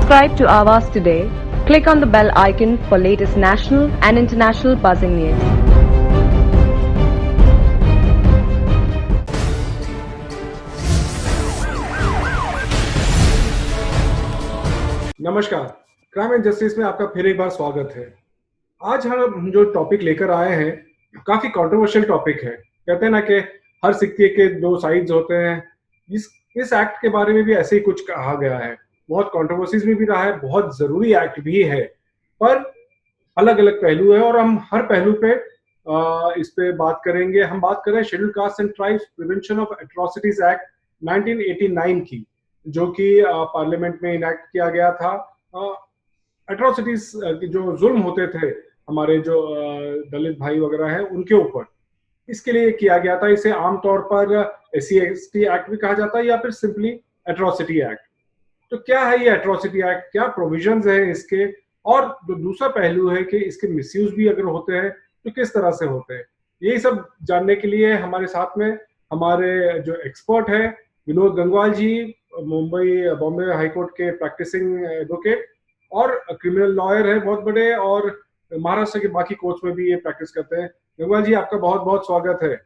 Subscribe to Avas today. Click on the bell icon for latest national and international buzzing news. नमस्कार, crime and justice में आपका फिर एक बार स्वागत है। आज हम जो टॉपिक लेकर आए हैं काफी कंट्रोवर्शियल टॉपिक है। कहते हैं ना कि हर सिक्के के दो साइड्स होते हैं। इस एक्ट के बारे में भी ऐसे ही कुछ कहा गया है। बहुत कंट्रोवर्सीज में भी रहा है, बहुत जरूरी एक्ट भी है, पर अलग अलग पहलू है और हम हर पहलू पे इस पे बात करेंगे। हम बात कर रहे हैं scheduled caste and tribes prevention of atrocities act 1989 की, जो कि पार्लियामेंट में इनैक्ट किया गया था। एट्रोसिटीज जो जुल्म होते थे हमारे जो दलित भाई वगैरह हैं उनके ऊपर, इसके लिए किया गया था। इसे आमतौर पर SC/ST एक्ट भी कहा जाता है या फिर सिंपली एट्रोसिटी एक्ट। तो क्या है ये एट्रोसिटी एक्ट, क्या प्रोविजंस है इसके, और जो दूसरा पहलू है कि इसके मिसयूज भी अगर होते हैं तो किस तरह से होते हैं। यही सब जानने के लिए हमारे साथ में हमारे जो एक्सपर्ट है विनोद गंगवाल जी, बॉम्बे हाईकोर्ट के प्रैक्टिसिंग एडवोकेट और क्रिमिनल लॉयर है बहुत बड़े, और महाराष्ट्र के बाकी कोर्ट्स में भी ये प्रैक्टिस करते हैं। गंगवाल जी, आपका बहुत बहुत स्वागत है।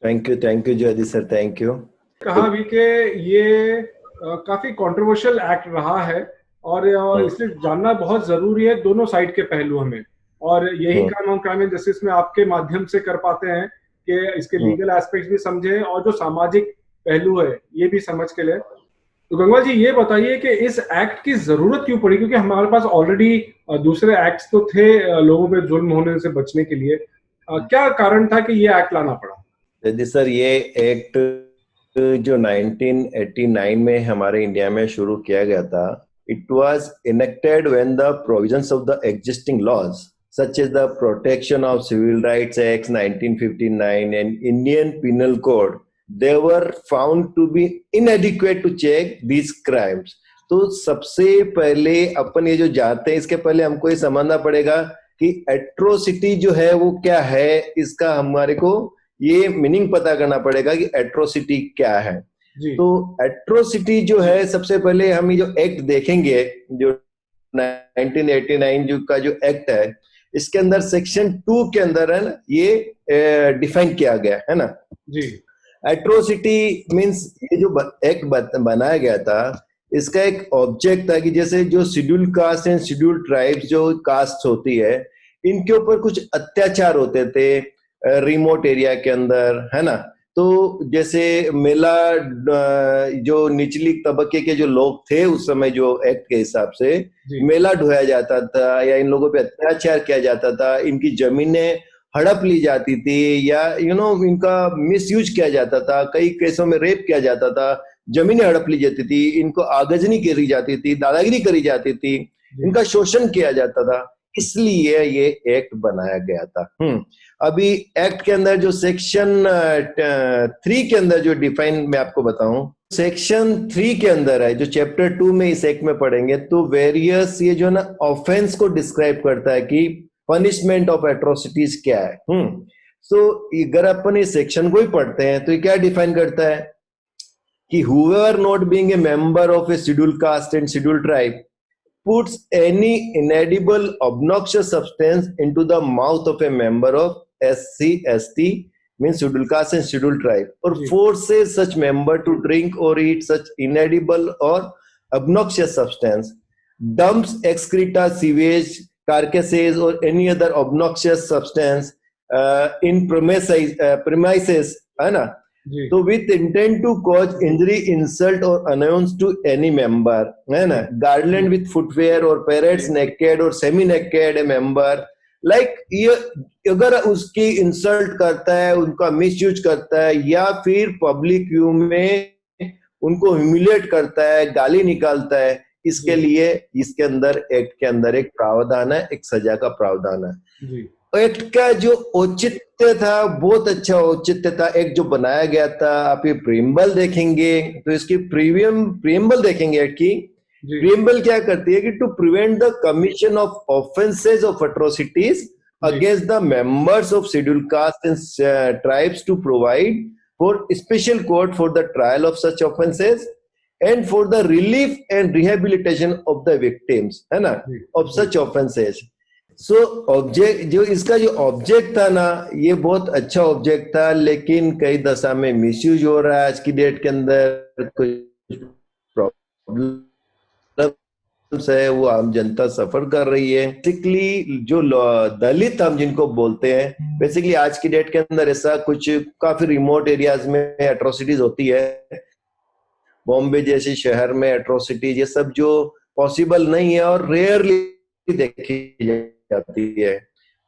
Thank you Jaideep sir, thank you. कहा भी कि ये काफी कंट्रोवर्शियल एक्ट रहा है और इसलिए जानना बहुत जरूरी है दोनों साइड के पहलू हमें, और यही काम हम क्राइम एंड जस्टिस में आपके माध्यम से कर पाते हैं कि इसके लीगल एस्पेक्ट्स भी समझें और जो सामाजिक पहलू है ये भी समझ के ले। तो गंगवाल जी, ये बताइए कि इस एक्ट की जरूरत क्यों पड़ी, क्योंकि हमारे पास ऑलरेडी दूसरे एक्ट्स तो थे लोगों पे जुल्म होने से बचने के लिए। क्या कारण था कि ये एक्ट लाना पड़ा? यदि सर ये एक्ट जो 1989 में हमारे इंडिया में शुरू किया गया था, it was enacted when the provisions of the existing laws such as the Protection of Civil Rights Act 1959 and Indian Penal Code, they were found to be inadequate to check these crimes. तो सबसे पहले अपन ये जो जानते हैं, इसके पहले हमको ये समझना पड़ेगा कि एट्रोसिटी जो है वो क्या है। इसका हमारे को ये मीनिंग पता करना पड़ेगा कि एट्रोसिटी क्या है। तो एट्रोसिटी जो है, सबसे पहले हम ये जो एक्ट देखेंगे, जो 1989 जो का जो एक्ट है, इसके अंदर सेक्शन 2 के अंदर है ना, ये डिफाइन किया गया है ना जी। एट्रोसिटी मींस ये जो एक्ट बनाया गया था, इसका एक ऑब्जेक्ट था कि जैसे जो scheduled caste and scheduled tribes जो कास्ट होती है, इनके ऊपर कुछ अत्याचार होते थे रिमोट एरिया के अंदर, है ना। तो जैसे मेला जो निचली तबके के जो लोग थे उस समय, जो एक्ट के हिसाब से मेला ढोया जाता था या इन लोगों पे अत्याचार किया जाता था, इनकी जमीनें हड़प ली जाती थी या इनका मिसयूज किया जाता था, कई केसों में रेप किया जाता था, जमीनें हड़प ली जाती थी, इनको आगजनी करी जाती थी, दादागिरी करी जाती थी, इनका शोषण किया जाता था। इसलिए ये एक्ट बनाया गया था। अभी एक्ट के अंदर जो सेक्शन 3 के अंदर जो डिफाइन मैं आपको बताऊं, सेक्शन 3 के अंदर है, जो चैप्टर 2 में इस एक्ट में पढ़ेंगे, तो वेरियस ये जो ना ऑफेंस को डिस्क्राइब करता है कि पनिशमेंट ऑफ एट्रोसिटीज क्या है। सो अगर अपन इस सेक्शन को ही पढ़ते हैं तो ये क्या डिफाइन करता है कि whoever not being a member of a scheduled caste and scheduled tribe puts any inedible obnoxious substance into the mouth of a member of SC/ST means scheduled caste and scheduled tribe, or forces such member to drink or eat such inedible or obnoxious substance, dumps excreta, sewage, carcasses or any other obnoxious substance in premises, है ना। तो with intent to cause injury, insult और announce to any member, है ना, garland with footwear और parades naked और semi naked a member, like ये अगर उसकी इंसल्ट करता है, उनका मिसयूज करता है, या फिर पब्लिक व्यू में उनको ह्यूमिलिएट करता है, गाली निकालता है, इसके लिए इसके अंदर एक्ट के अंदर एक प्रावधान है, एक सजा का प्रावधान है। एक्ट का जो औचित्य था, बहुत अच्छा औचित्य था। एक्ट जो बनाया गया था, आप ये प्रीएम्बल देखेंगे तो इसकी प्रीएम्बल देखेंगे एक्ट की। प्रीएम्बल क्या करती है कि to prevent the commission of offences of atrocities against the members of scheduled caste and tribes, to provide for special court for the trial of such offences and for the relief and rehabilitation of the victims, है ना, of such offenses. So object जो इसका जो object था ना, ये बहुत अच्छा ऑब्जेक्ट था, लेकिन कई दशा में मिसयूज हो रहा है आज की डेट के अंदर। कुछ प्रॉब्लम्स है, वो आम जनता सफर कर रही है। बेसिकली जो दलित हम जिनको बोलते हैं, बेसिकली आज की डेट के अंदर ऐसा कुछ काफी रिमोट एरियाज में एट्रोसिटीज होती है। बॉम्बे जैसे शहर में एट्रोसिटीज ये सब जो पॉसिबल नहीं है और रेयरली देखी जाती है,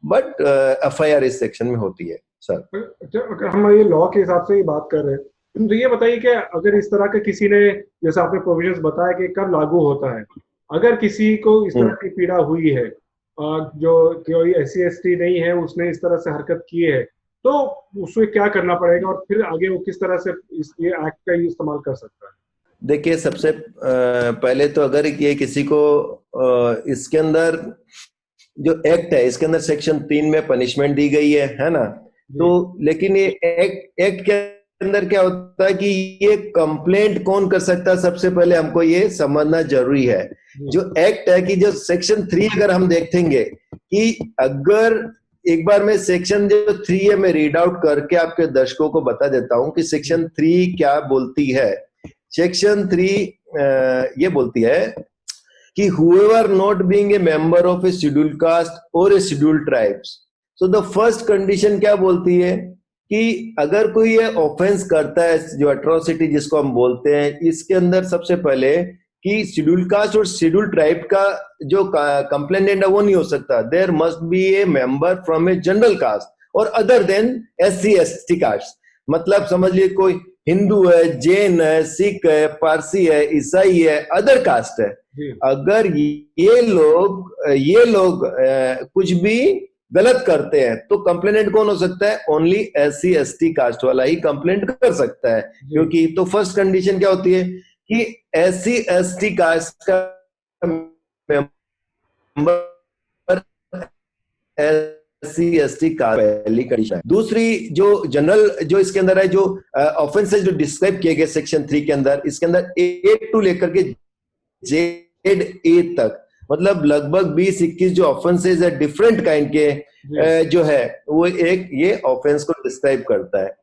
बट एफआईआर इस सेक्शन में होती है। सर अगर हम ये लॉ के हिसाब से ही बात कर रहे हैं, तो ये बताइए कि अगर इस तरह के किसी ने, जैसे आपने प्रोविजंस बताया कि कब लागू होता है, अगर किसी को इस तरह की पीड़ा हुई है, जो कोई SC/ST नहीं है, उसने इस तरह से हरकत की है, तो उसमें क्या करना पड़ेगा और फिर आगे वो किस तरह से ये एक्ट का इस्तेमाल कर सकता है? देखिए, सबसे पहले तो अगर ये किसी को इसके अंदर जो एक्ट है, इसके अंदर सेक्शन 3 में पनिशमेंट दी गई है ना, तो लेकिन ये एक्ट के अंदर क्या होता है कि ये कंप्लेंट कौन कर सकता है, सबसे पहले हमको ये समझना जरूरी है। जो एक्ट है कि जो सेक्शन 3 अगर हम देखेंगे कि अगर एक बार मैं सेक्शन जो 3 है मैं रीड आउट करके आपके दर्शकों को बता देता हूं कि सेक्शन 3 क्या बोलती है। सेक्शन 3 ये बोलती है कि whoever not being a member of a scheduled caste or a scheduled tribes, so the first condition क्या बोलती है कि अगर कोई ये ऑफेंस करता है, जो अट्रोसिटी जिसको हम बोलते हैं, इसके अंदर सबसे पहले कि शेड्यूल कास्ट और शेड्यूल ट्राइब का जो कंप्लेनेंट है वो नहीं हो सकता। There must be a member from a general caste और अदर देन SC/ST कास्ट। मतलब समझ लिए कोई हिंदू है, जैन है, सिख है, पारसी है, ईसाई है, अदर कास्ट है, अगर ये लोग कुछ भी गलत करते हैं तो कंप्लेनेंट कौन हो सकता है? ओनली SC/ST कास्ट वाला ही कंप्लेंट कर सकता है। क्योंकि तो फर्स्ट कंडीशन क्या होती है कि SC/ST कास्ट का मेंबर SC/ST का पहली कंडीशन है। दूसरी जो जनरल जो इसके अंदर है, जो ऑफेंसेस जो डिस्क्राइब किए गए सेक्शन 3 के अंदर, इसके अंदर A to लेकर के ZA तक, मतलब लगभग 20-21 जो ऑफेंसेस है डिफरेंट काइंड के जो है, वो एक ये ऑफेंस को डिस्क्राइब करता है।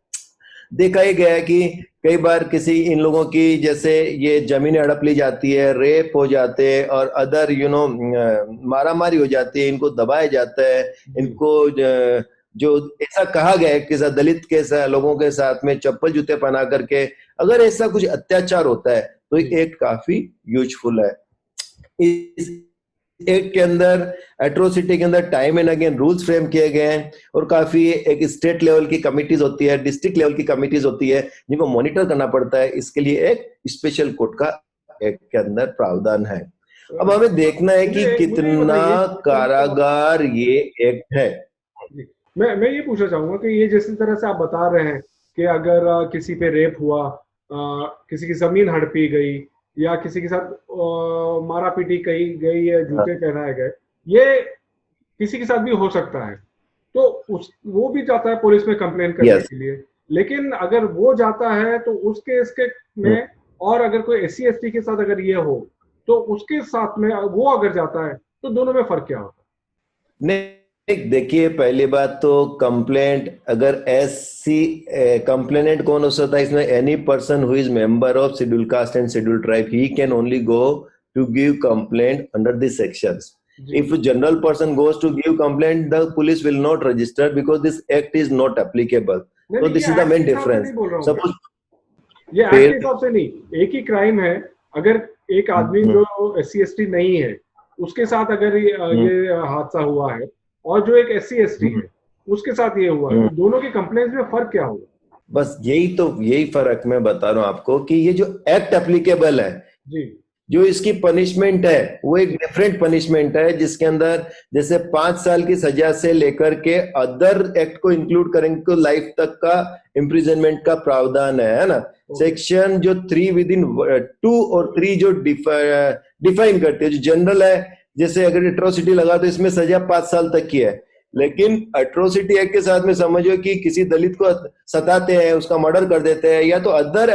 देखा ही गया है कि कई बार किसी इन लोगों की जैसे ये जमीनें हड़प ली जाती है, रेप हो जाते हैं और अदर मारामारी हो जाती है, इनको दबाया जाता है, इनको जो ऐसा कहा गया है कि दलित के लोगों के साथ में चप्पल जूते पहना करके अगर ऐसा कुछ अत्याचार होता है तो एक काफी यूजफुल है। इस एक्ट के अंदर एट्रोसिटी के अंदर time and again rules frame किए गए हैं और काफी एक स्टेट लेवल की कमिटीज होती है, डिस्ट्रिक्ट लेवल की कमिटीज होती है जिनको मॉनिटर करना पड़ता है। इसके लिए एक स्पेशल कोर्ट का एक्ट के अंदर प्रावधान है। अब हमें देखना है कि कितना कारागार ये एक्ट है। मैं ये पूछना चाहूंगा कि ये जिस तरह से आप बता रहे हैं कि अगर किसी पे रेप हुआ, किसी की जमीन हड़पी गई या किसी के साथ मारा पीटी कही गई है, जूते पहनाए गए, ये किसी के साथ भी हो सकता है, तो वो भी जाता है पुलिस में कंप्लेन करने के लिए। लेकिन अगर वो जाता है तो उस केस के में, और अगर कोई SC/ST के साथ अगर ये हो तो उसके साथ में वो अगर जाता है तो दोनों में फर्क क्या होता है? नहीं, देखिए, पहली बात तो कंप्लेंट अगर कंप्लेनेंट कौन हो सकता है इसमें? Any person who is member of schedule caste and schedule tribe, he can only go to give complaint under this sections. If a general person goes to give complaint, the police will not register because this act is not applicable. So this is the main difference. Suppose ये act के हिसाब से नहीं, एक ही crime है। अगर एक आदमी जो SC/ST नहीं है उसके साथ अगर ये हादसा हुआ है और जो एक SC/ST है उसके साथ ये हुआ है, दोनों की कंप्लेंट्स में फर्क क्या होगा? बस यही फर्क मैं बता रहा हूं आपको कि ये जो एक्ट एप्लीकेबल है जी, जो इसकी पनिशमेंट है वो एक डिफरेंट पनिशमेंट है, जिसके अंदर जैसे 5 साल की सजा से लेकर के अदर एक्ट को इंक्लूड करेंगे तो लाइफ तक का इम्प्रिजनमेंट का प्रावधान है ना। सेक्शन जो 3 विद इन 2 और 3 जो डिफाइन करते हैं, जो जनरल है, जैसे अगर एट्रोसिटी लगा तो इसमें सजा 5 साल तक की है, लेकिन एट्रोसिटी एक्ट के साथ में समझो कि किसी दलित को सताते हैं, उसका मर्डर कर देते हैं, या तो अदर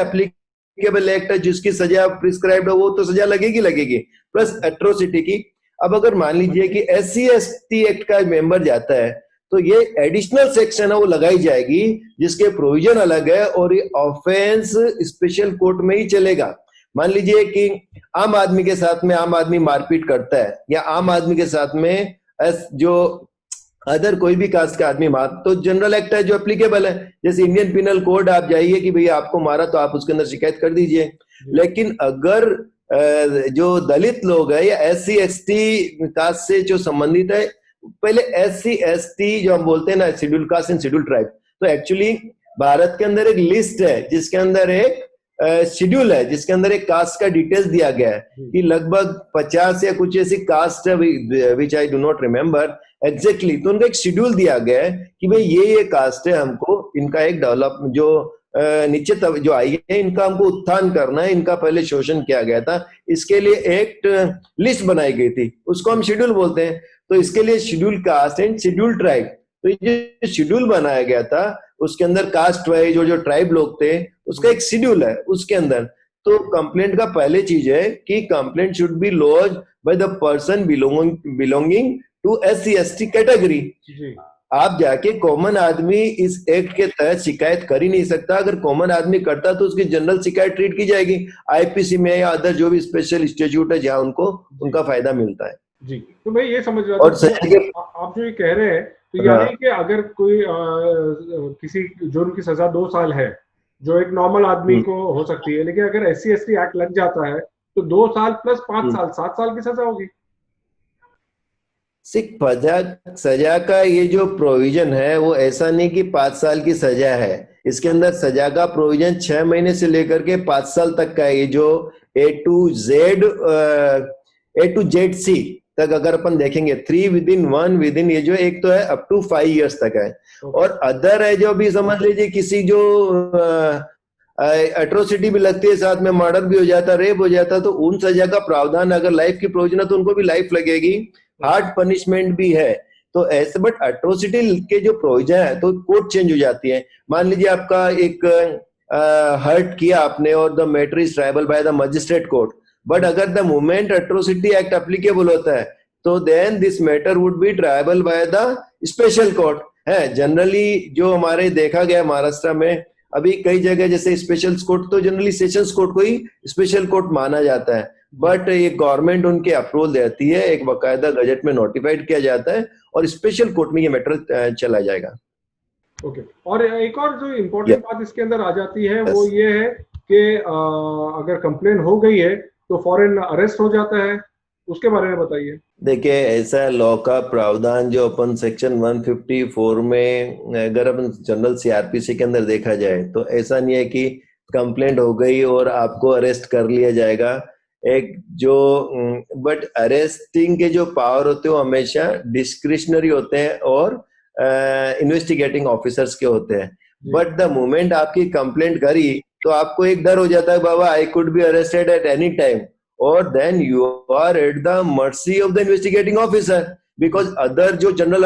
एप्लीकेबल एक्ट है, जिसकी सजा प्रिस्क्राइब्ड है वो तो सजा लगेगी लगेगी, प्लस एट्रोसिटी की। अब अगर मान लीजिए कि SC/ST एक्ट का मेंबर जाता है तो ये एडिशनल सेक्शन है वो लगाई जाएगी जिसके प्रोविजन अलग है, और ये ऑफेंस स्पेशल कोर्ट में ही चलेगा। मान लीजिए कि आम आदमी के साथ में आम आदमी मारपीट करता है, या आम आदमी के साथ में जो अदर कोई भी कास्ट का आदमी मार, तो जनरल एक्ट है जो एप्लीकेबल है। जैसे इंडियन पिनल कोड आप जाइए कि भैया आपको मारा तो आप उसके अंदर शिकायत कर दीजिए। लेकिन अगर जो दलित लोग है या SC/ST कास्ट से जो संबंधित है, पहले SC/ST जो हम बोलते हैं ना, schedule caste and schedule tribe, तो एक्चुअली भारत के अंदर एक लिस्ट है जिसके अंदर एक शेड्यूल है, जिसके अंदर एक कास्ट का डिटेल्स दिया गया है कि लगभग 50 या कुछ ऐसी कास्ट है, which I do not remember exactly. तो उनका एक शेड्यूल दिया गया है कि भाई ये कास्ट है, हमको इनका एक डेवलप जो नीचे जो आई है इनका हमको उत्थान करना है, इनका पहले शोषण किया गया था, इसके लिए एक लिस्ट बनाई गई थी, उसको हम शेड्यूल बोलते हैं। तो इसके लिए schedule caste and schedule tribe, तो ये जो शेड्यूल बनाया गया था उसके अंदर कास्ट वाइज जो ट्राइब लोग थे उसका एक शेड्यूल है उसके अंदर। तो कंप्लेंट का पहले चीज है कि complaint should be launched by the person belonging to SC/ST category. आप जाके कॉमन आदमी इस एक्ट के तहत शिकायत कर ही नहीं सकता। अगर कॉमन आदमी करता तो उसकी जनरल शिकायत ट्रीट की जाएगी IPC में या अदर जो भी स्पेशल इंस्टीट्यूट है जहां उनको उनका फायदा मिलता है। जी, तो मैं ये समझ रहा और था आप जो ये कह रहे हैं, तो यानी कि अगर कोई किसी जुर्म की सजा 2 साल है जो एक नॉर्मल आदमी को हो सकती है, लेकिन अगर SC/ST एक्ट लग जाता है तो 2 साल प्लस 5 साल 7 साल की सजा होगी। सिख सजा का ये जो प्रोविजन है वो ऐसा नहीं कि 5 साल की सजा है, इसके अंदर सजा का प्रोविजन 6 महीने से लेकर के 5 साल तक का है। ये जो A to Z तक अगर अपन देखेंगे 3 विदिन 1 विदिन, ये जो एक तो है अप टू 5 इयर्स तक है। और अदर है जो अभी समझ लीजिए किसी जो एट्रोसिटी भी लगती है, साथ में मर्डर भी हो जाता, रेप हो जाता, तो उन सजा का प्रावधान अगर लाइफ की प्रोविजन है तो उनको भी लाइफ लगेगी, हार्ड पनिशमेंट भी है। तो ऐसे बट एट्रोसिटी के जो प्रोविजन है तो कोर्ट चेंज हो जाती है। मान लीजिए आपका एक हर्ट किया आपने और the matter is triable by the magistrate court, but अगर the moment atrocity act applicable होता है तो then this matter would be triable by the special court है। जनरली जो हमारे देखा गया महाराष्ट्र में अभी कई जगह जैसे स्पेशल कोर्ट, तो जनरली सेशंस कोर्ट को ही स्पेशल कोर्ट माना जाता है, बट ये गवर्नमेंट उनके अप्रूवल देती है, एक बकायदा गजट में नोटिफाइड किया जाता है और स्पेशल कोर्ट में ये मैटर चला जाएगा। ओके, और एक और जो इम्पोर्टेंट बात इसके अंदर आ जाती है वो ये है कि अगर कंप्लेन हो गई है तो फौरन अरेस्ट हो जाता है, उसके बारे में बताइए। देखिए, ऐसा लॉ का प्रावधान जो अपन सेक्शन 154 में अगर अपन जनरल CRPC के अंदर देखा जाए तो ऐसा नहीं है कि कंप्लेंट हो गई और आपको अरेस्ट कर लिया जाएगा। एक जो बट अरेस्टिंग के जो पावर होते हैं वो हमेशा डिस्क्रिशनरी होते हैं और इन्वेस्टिगेटिंग ऑफिसर्स के होते हैं। बट द मोमेंट आपकी कंप्लेंट करी तो आपको एक डर हो जाता है, बाबा I could be arrested at any time, और then you are at the mercy of the investigating officer, because other जो जनरल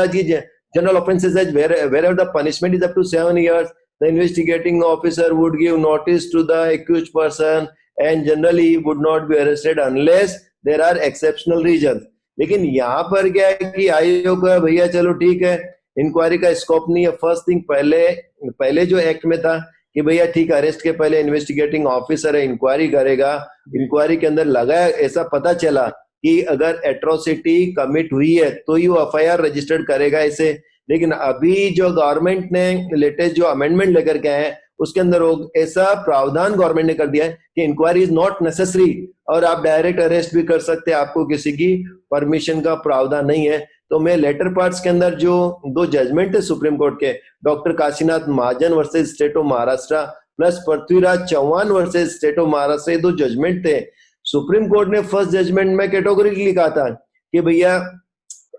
ऑफेंसेस है wherever the punishment is up to 7 years, the investigating officer would give notice to the accused person and generally would not be arrested unless there are exceptional reasons। लेकिन यहाँ पर क्या है कि आयोग का भैया चलो ठीक है, इंक्वायरी का स्कोप नहीं है। फर्स्ट थिंग पहले जो एक्ट में था कि भैया ठीक है, अरेस्ट के पहले इन्वेस्टिगेटिंग ऑफिसर है, इंक्वायरी करेगा, इंक्वायरी के अंदर लगा ऐसा पता चला कि अगर एट्रोसिटी कमिट हुई है तो ही वो FIR रजिस्टर्ड करेगा ऐसे। लेकिन अभी जो गवर्नमेंट ने लेटेस्ट जो अमेंडमेंट लेकर के आए हैं उसके अंदर ऐसा प्रावधान गवर्नमेंट ने कर दिया है कि इंक्वायरी इज नॉट नेसेसरी और आप डायरेक्ट अरेस्ट भी कर सकते हैं, आपको किसी की परमिशन का प्रावधान नहीं है। तो मैं लेटर पार्ट्स के अंदर जो 2 जजमेंट है सुप्रीम कोर्ट के, doctor Kashinath Mahajan versus state of Maharashtra plus Prithviraj Chauhan versus state of Maharashtra, ये 2 जजमेंट थे। सुप्रीम कोर्ट ने फर्स्ट जजमेंट में कैटेगोरिकली कहा था कि भैया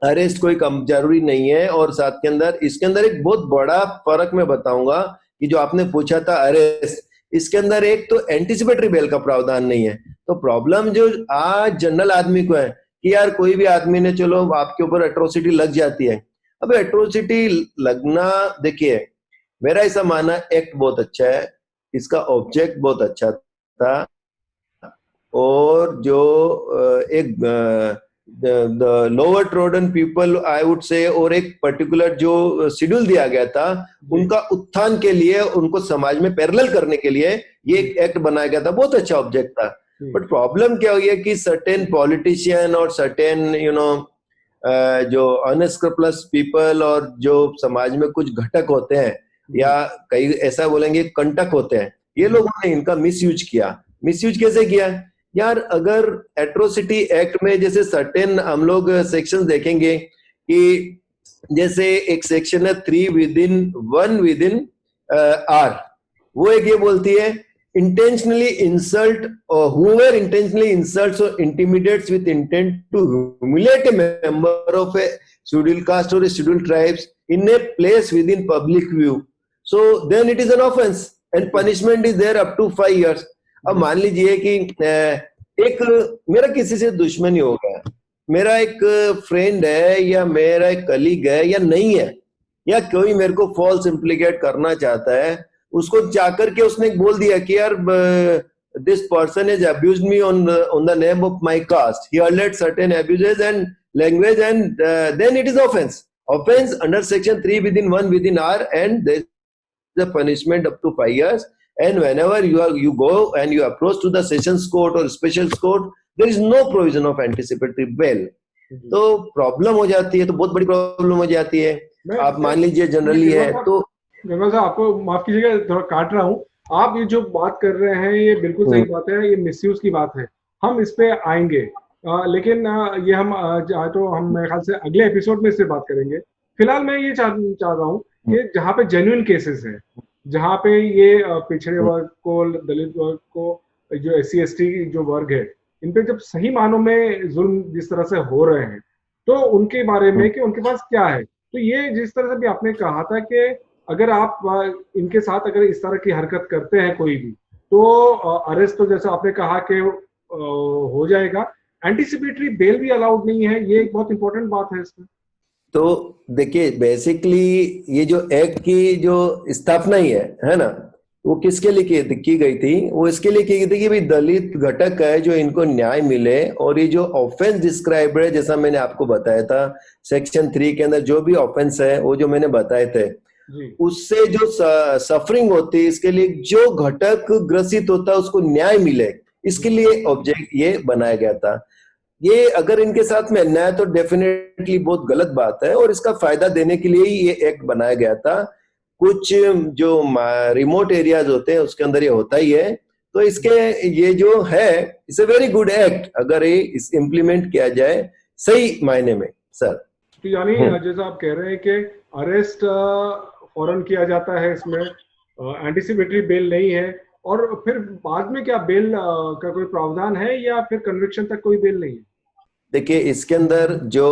अरेस्ट कोई कम जरूरी नहीं है, और साथ के अंदर इसके अंदर एक बहुत बड़ा फर्क मैं बताऊंगा कि जो आपने पूछा था अरेस्ट, इसके अंदर एक तो एंटिसिपेटरी बेल का प्रावधान नहीं है। तो प्रॉब्लम जो आज जनरल आदमी को है कि यार कोई भी आदमी ने चलो आपके ऊपर एट्रोसिटी लग जाती है। अब एट्रोसिटी लगना, देखिए मेरा ऐसा मानना एक्ट बहुत अच्छा है, इसका ऑब्जेक्ट बहुत अच्छा था, और जो एक the lower trodden people I would say, और एक पर्टिकुलर जो शेड्यूल दिया गया था उनका उत्थान के लिए, उनको समाज में पैरेलल करने के लिए ये एक एक्ट बनाया गया था। बहुत अच्छा ऑब्जेक्ट था। बट प्रॉब्लम क्या हुई है कि सर्टेन पॉलिटिशियन और सर्टेन जो अनस्क्रपलस पीपल और जो समाज में कुछ घटक होते हैं, या कई ऐसा बोलेंगे कंटक होते हैं, ये लोगों ने इनका मिसयूज किया। मिसयूज कैसे किया यार? अगर एट्रोसिटी एक्ट में जैसे सर्टेन हम लोग सेक्शन देखेंगे कि जैसे एक सेक्शन है 3 विदिन 1 विदिन आर, वो एक ये बोलती है intentionally insult or whoever intentionally insults or intimidates with intent to humiliate a member of a scheduled caste or a scheduled tribes in a place within public view, so then it is an offense and punishment is there up to 5 years. अब मान लीजिए कि एक मेरा किसी से दुश्मनी हो गया, मेरा एक फ्रेंड है या मेरा एक कलीग है या नहीं है, या कोई मेरे को फॉल्स इम्प्लीकेट करना चाहता है, उसको जाकर के उसने बोल दिया कि यार this person is abused me on the name of my caste, he hurled certain abuses and language, and then it is offence under section 3 within 1 within r, and there is a punishment up to 5 years. And whenever you go and you approach to the sessions court or special court, there is no provision of anticipatory bail. तो problem हो जाती है, तो बहुत बड़ी problem हो जाती है। आप मान लीजिए जनरली है तो निर्मल साहब, आपको माफ कीजिएगा, थोड़ा काट रहा हूँ। आप ये जो बात कर रहे हैं ये बिल्कुल सही बात है, ये मिसयूज की बात है, हम इस पे आएंगे। लेकिन ये हम तो हम मेरे ख्याल से अगले एपिसोड में इससे बात करेंगे। फिलहाल मैं ये चाह रहा हूँ कि जहाँ पे जेन्युइन केसेस हैं, जहाँ पे ये पिछड़े वर्ग को, दलित वर्ग को, जो SC/ST जो वर्ग है, इन पे जब सही मानों में जुल्म जिस तरह से हो रहे हैं, तो उनके बारे में कि उनके पास क्या है। तो ये जिस तरह से भी आपने कहा था कि अगर आप इनके साथ अगर इस तरह की हरकत करते हैं कोई भी, तो अरेस्ट तो जैसे आपने कहा कि हो जाएगा, एंटीसिपेटरी बेल भी अलाउड नहीं है। ये एक बहुत इंपॉर्टेंट बात है इसमें। तो देखिए बेसिकली ये जो एक्ट की जो स्थापना ही है ना, वो किसके लिए की गई थी? वो इसके लिए की गई थी कि भाई दलित घटक है जो इनको न्याय मिले, और ये जो ऑफेंस डिस्क्राइब है, जैसा मैंने आपको बताया था सेक्शन 3 के अंदर जो भी ऑफेंस है वो जो मैंने बताए थे, उससे जो सफरिंग होती है, इसके लिए जो घटक ग्रसित होता है उसको न्याय मिले, इसके लिए ऑब्जेक्ट ये बनाया गया था। ये अगर इनके साथ में अन्याय तो डेफिनेटली बहुत गलत बात है, और इसका फायदा देने के लिए ही ये एक्ट बनाया गया था। कुछ जो रिमोट एरियाज होते हैं उसके अंदर ये होता ही है, तो इसके ये जो है it's a very good act अगर ये इस इम्प्लीमेंट किया जाए सही मायने में। सर तो यानी जैसा आप कह रहे हैं कि अरेस्ट फौरन किया जाता है, इसमें एंटीसिपेटरी बेल नहीं है, और फिर बाद में क्या बेल का कोई प्रावधान है या फिर कन्विक्शन तक कोई बेल नहीं है? देखिए इसके अंदर जो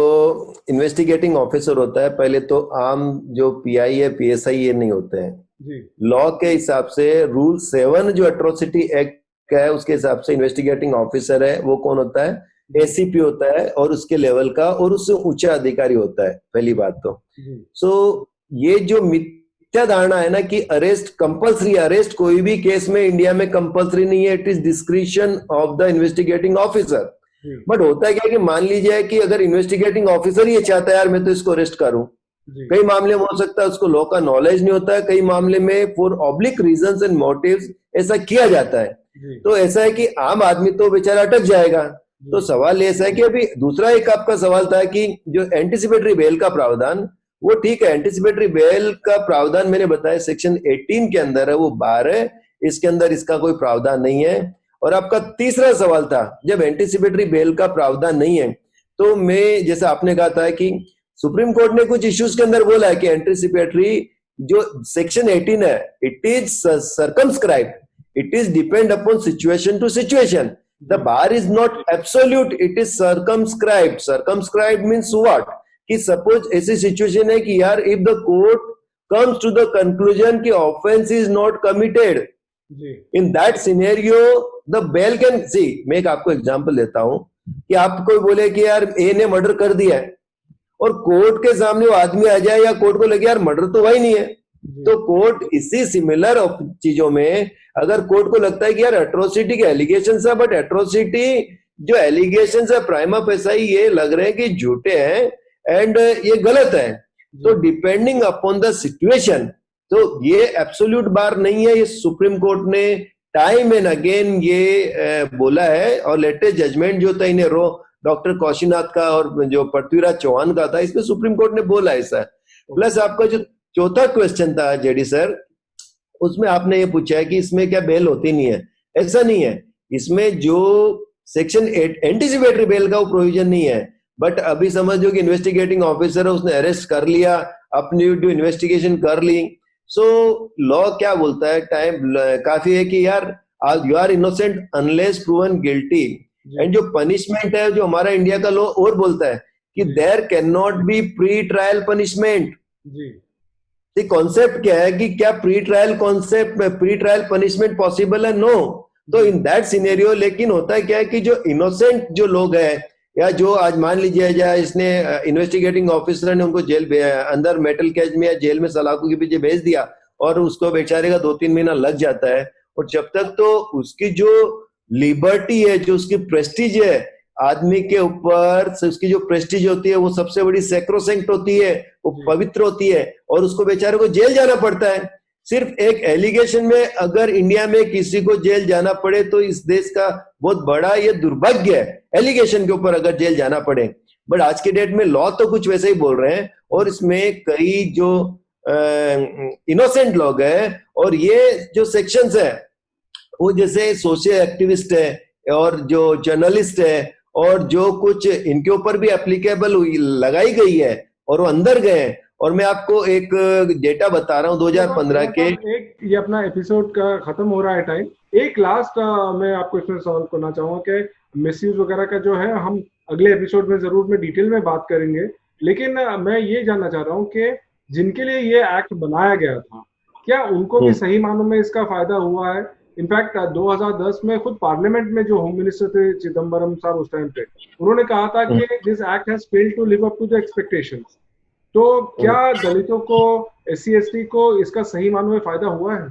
इन्वेस्टिगेटिंग ऑफिसर होता है, पहले तो आम जो PI है PSI ये नहीं होते हैं। लॉ के हिसाब से रूल 7 जो एट्रोसिटी एक्ट का है उसके हिसाब से इन्वेस्टिगेटिंग ऑफिसर है वो कौन होता है? ACP होता है, और उसके लेवल का, और उससे ऊंचा अधिकारी होता है। पहली बात तो सो ये जो मिथ्या धारणा है ना कि अरेस्ट कंपल्सरी, अरेस्ट कोई भी केस में इंडिया में कंपल्सरी नहीं है, it is discretion of the investigating officer. But होता है क्या कि मान लीजिए कि अगर इन्वेस्टिगेटिंग ऑफिसर ये चाहता है यार मैं तो इसको अरेस्ट करूं, कई मामले में हो सकता है उसको लॉ का नॉलेज नहीं होता है, कई मामले में for oblique reasons and motives ऐसा किया जाता है, तो ऐसा है कि आम आदमी तो बेचारा अटक जाएगा। तो सवाल ऐसा है कि अभी दूसरा एक आपका सवाल था कि जो एंटीसिपेटरी बेल का प्रावधान, वो ठीक है, एंटीसिपेटरी बेल का प्रावधान मैंने बताया सेक्शन 18 के अंदर है, वो 12, इसके अंदर इसका कोई प्रावधान नहीं है। और आपका तीसरा सवाल था, जब एंटीसिपेटरी बेल का प्रावधान नहीं है तो मैं, जैसा आपने कहा था कि सुप्रीम कोर्ट ने कुछ इश्यूज के अंदर बोला है कि एंटीसिपेटरी जो सेक्शन 18 है, it is circumscribed, it is depend upon situation to situation, the bar is not absolute, it is circumscribed. Circumscribed means what? कि सपोज ऐसी सिचुएशन है कि यार if the court comes to the conclusion कि offence is not committed, in that scenario the bail can see. मैं एक आपको example देता हूं कि आप कोई बोले कि यार ए ने मर्डर कर दिया है, और कोर्ट के सामने वो आदमी आ जाए या कोर्ट को लगे यार मर्डर तो हुआ ही नहीं है, तो कोर्ट इसी सिमिलर चीजों में अगर कोर्ट को लगता है कि यार एट्रोसिटी के एलिगेशन है, बट एट्रोसिटी जो एलिगेशन है प्राइमा फेसाई ये लग रहे हैं कि झूठे हैं एंड ये गलत है, तो डिपेंडिंग अपॉन द सिचुएशन, तो ये एब्सोल्यूट बार नहीं है। ये सुप्रीम कोर्ट ने टाइम एंड अगेन ये बोला है, और लेटेस्ट जजमेंट जो था इन्हें डॉक्टर कौशिनाथ का और जो पृथ्वीराज चौहान का था, इसमें सुप्रीम कोर्ट ने बोला ऐसा। प्लस आपका जो चौथा क्वेश्चन था जेडी सर, उसमें आपने ये पूछा है कि इसमें क्या बेल होती नहीं है। ऐसा नहीं है, इसमें जो सेक्शन 8 एंटीसिपेटरी बेल का वो प्रोविजन नहीं है, बट अभी समझो कि इन्वेस्टिगेटिंग ऑफिसर है, उसने अरेस्ट कर लिया, अपनी इन्वेस्टिगेशन कर ली, सो लॉ क्या बोलता है, टाइम काफी है कि यार you are innocent unless proven guilty, and जो पनिशमेंट है जो हमारा इंडिया का लॉ और बोलता है कि there can not be pre trial punishment. Concept क्या है कि क्या प्री ट्रायल कॉन्सेप्ट में प्री ट्रायल पनिशमेंट पॉसिबल है? नो। तो इन दैट सिनेरियो लेकिन होता है क्या है कि जो इनोसेंट जो लोग हैं, या जो आज मान लीजिए जाए इसने इन्वेस्टिगेटिंग ऑफिसर ने उनको जेल अंदर मेटल कैज में या जेल में सलाखों के पीछे भेज दिया, और उसको बेचारे का 2-3 महीना लग जाता है, और जब तक तो उसकी जो लिबर्टी है, जो उसकी प्रेस्टीज है आदमी के ऊपर, उसकी जो प्रेस्टीज होती है वो सबसे बड़ी सैक्रोसेंक्ट होती है, वो पवित्र होती है, और उसको बेचारे को जेल जाना पड़ता है। सिर्फ एक एलिगेशन में अगर इंडिया में किसी को जेल जाना पड़े तो इस देश का बहुत बड़ा ये दुर्भाग्य है, एलिगेशन के ऊपर अगर जेल जाना पड़े। बट आज के डेट में लॉ तो कुछ वैसे ही बोल रहे हैं, और इसमें कई जो इनोसेंट लोग हैं, और ये जो सेक्शंस है वो जैसे सोशल एक्टिविस्ट है और जो जर्नलिस्ट है, और जो कुछ इनके ऊपर भी एप्लीकेबल लगाई गई है, और वो अंदर गए। और मैं आपको एक डेटा बता रहा हूँ 2015 के, एक ये अपना एपिसोड का खत्म हो रहा है टाइम, एक लास्ट मैं आपको इसमें सवाल करना चाहूंगा कि मिसयूज वगैरह का जो है हम अगले एपिसोड में जरूर में डिटेल में बात करेंगे, लेकिन मैं ये जानना चाह रहा हूँ कि जिनके लिए ये एक्ट बनाया गया था, क्या उनको भी सही मानों में इसका फायदा हुआ है? इनफैक्ट 2010 में खुद पार्लियामेंट में जो होम मिनिस्टर थे चिदम्बरम साहब उस टाइम पे, उन्होंने कहा था कि this act has failed to live up to the expectations. तो क्या दलितों को, SC/ST को इसका सही मानों में फायदा हुआ है?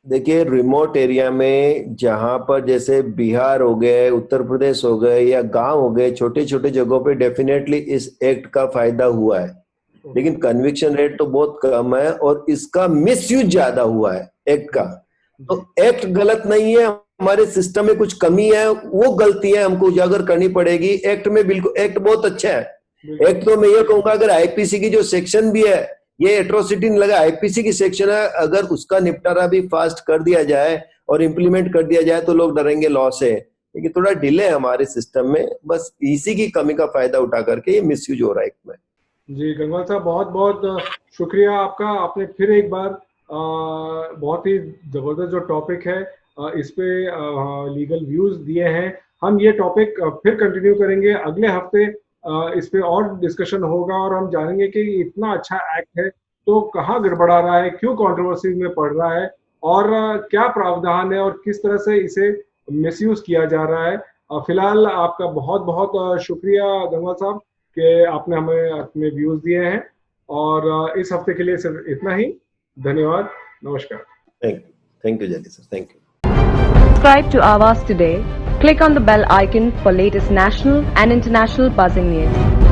देखिए, रिमोट एरिया में जहां पर जैसे बिहार हो गए, उत्तर प्रदेश हो गए, या गांव हो गए, छोटे छोटे जगहों पे डेफिनेटली इस एक्ट का फायदा हुआ है, लेकिन कन्विक्शन रेट तो बहुत कम है, और इसका मिसयूज ज्यादा हुआ है एक्ट का। तो एक्ट गलत नहीं है, हमारे सिस्टम में कुछ कमी है, वो गलती है हमको उजागर करनी पड़ेगी। एक्ट में बिल्कुल एक्ट बहुत अच्छा है। एक्ट तो मैं ये कहूंगा, अगर आईपीसी की जो सेक्शन भी है, ये एट्रोसिटी नहीं लगा, आईपीसी की सेक्शन है, अगर उसका निपटारा भी फास्ट कर दिया जाए और इम्प्लीमेंट कर दिया जाए तो लोग डरेंगे लॉ से। लेकिन थोड़ा डिले है हमारे सिस्टम में, बस इसी की कमी का फायदा उठा करके ये मिसयूज हो रहा है एक्ट में। जी गंगवार साहब, बहुत बहुत शुक्रिया आपका। आपने फिर एक बार बहुत ही जबरदस्त जो टॉपिक है इस पे लीगल व्यूज दिए हैं। हम ये टॉपिक फिर कंटिन्यू करेंगे अगले हफ्ते, इस पे और डिस्कशन होगा, और हम जानेंगे कि इतना अच्छा एक्ट है तो कहाँ गड़बड़ा रहा है, क्यों कंट्रोवर्सी में पड़ रहा है, और क्या प्रावधान है, और किस तरह से इसे मिसयूज किया जा रहा है। फिलहाल आपका बहुत बहुत शुक्रिया गंगवार साहब कि आपने हमें अपने व्यूज दिए हैं, और इस हफ्ते के लिए सिर्फ इतना ही। धन्यवाद, नमस्कार। Thank you Zaidi sir, thank you. Subscribe to Awaaz today. Click on the bell icon for latest national and international buzzing news.